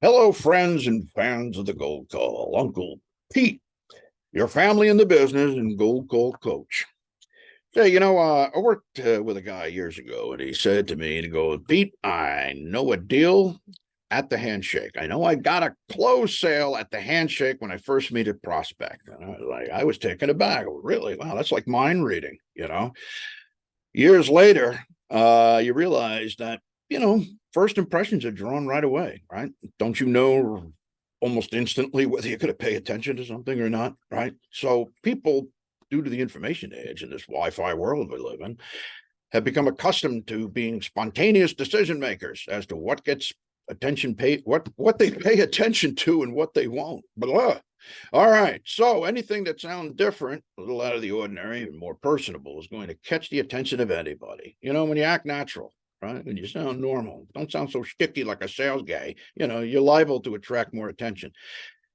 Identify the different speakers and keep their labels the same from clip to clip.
Speaker 1: Hello, friends and fans of the Gold Call. Uncle Pete, your family in the business and Gold Call coach. Say, I worked with a guy years ago, and he said to me, and he goes, Pete, I know a deal at the handshake. I know I got a close sale at the handshake when I first meet a prospect. And I was taken aback. Really? Wow, that's like mind reading. Years later, you realize that, first impressions are drawn right away, right? Don't you know almost instantly whether you're going to pay attention to something or not, right? So people, due to the information age in this Wi-Fi world we live in, have become accustomed to being spontaneous decision makers as to what gets attention paid, what they pay attention to and what they won't. Blah. All right. So anything that sounds different, a little out of the ordinary, and more personable is going to catch the attention of anybody. When you act natural, right? When you sound normal, don't sound so sticky like a sales guy, you're liable to attract more attention.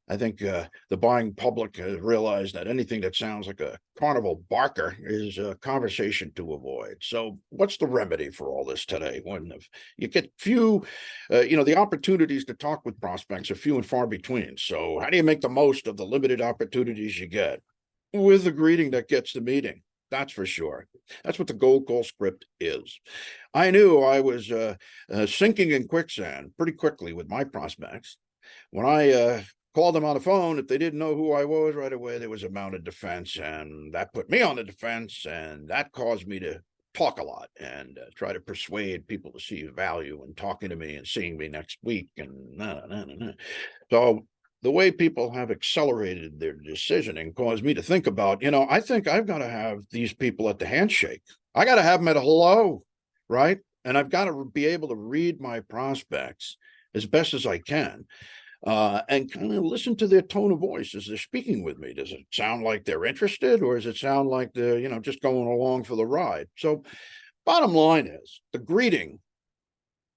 Speaker 1: I think the buying public has realized that anything that sounds like a carnival barker is a conversation to avoid. So, what's the remedy for all this today? When you get the opportunities to talk with prospects are few and far between. So, how do you make the most of the limited opportunities you get? With a greeting that gets the meeting. That's for sure. That's what the Gold Call script is. I knew I was sinking in quicksand pretty quickly with my prospects when I called them on the phone. If they didn't know who I was right away, there was a mounted defense, and that put me on the defense, and that caused me to talk a lot and try to persuade people to see value in talking to me and seeing me next week. And so the way people have accelerated their decisioning caused me to think about, I think I've got to have these people at the handshake. I got to have them at a hello, right? And I've got to be able to read my prospects as best as I can. And kind of listen to their tone of voice as they're speaking with me. Does it sound like they're interested, or does it sound like they're, just going along for the ride? So, bottom line is the greeting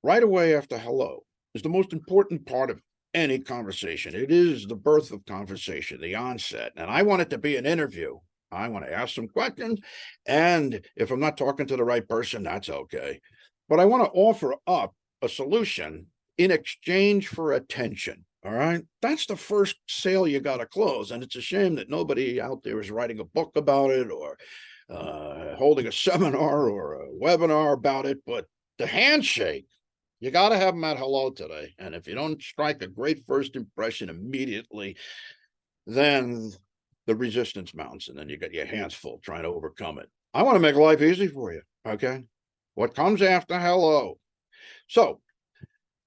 Speaker 1: right away after hello is the most important part of any conversation. It is the birth of conversation, the onset. And I want it to be an interview. I want to ask some questions. And if I'm not talking to the right person, that's okay. But I want to offer up a solution in exchange for attention. All right. That's the first sale you got to close. And it's a shame that nobody out there is writing a book about it or holding a seminar or a webinar about it. But the handshake, you got to have them at hello today. And if you don't strike a great first impression immediately, then the resistance mounts and then you got your hands full trying to overcome it. I want to make life easy for you. Okay. What comes after hello? So,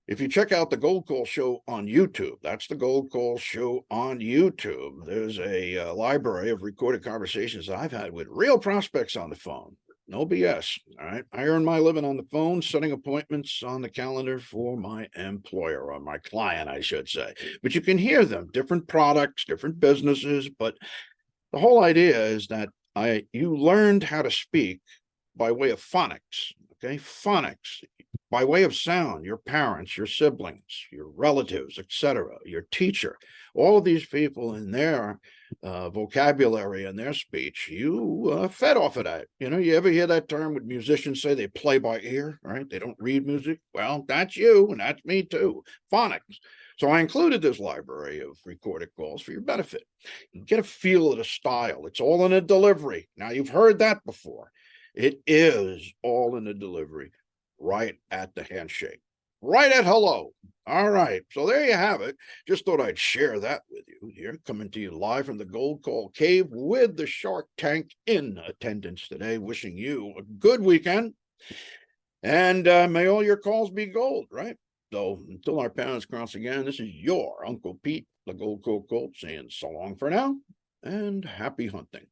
Speaker 1: if you check out the Gold Call Show on YouTube, that's the Gold Call Show on YouTube. There's a library of recorded conversations I've had with real prospects on the phone. No BS. All right. I earn my living on the phone, setting appointments on the calendar for my employer or my client, I should say. But you can hear them, different products, different businesses. But the whole idea is that you learned how to speak by way of phonics. Okay. Phonics. By way of sound, your parents, your siblings, your relatives, etc., your teacher, all of these people in their vocabulary and their speech, you fed off of that. You ever hear that term with musicians say they play by ear, right? They don't read music. Well, that's you, and that's me too. Phonics. So I included this library of recorded calls for your benefit. You get a feel of the style. It's all in the delivery. Now, you've heard that before. It is all in the delivery. Right at the handshake, right at hello. All right. So there you have it. Just thought I'd share that with you here, coming to you live from the Gold Call Cave with the Shark Tank in attendance today. Wishing you a good weekend. And may all your calls be gold, right? So until our paths cross again, this is your Uncle Pete, the Gold Call Coach, saying so long for now and happy hunting.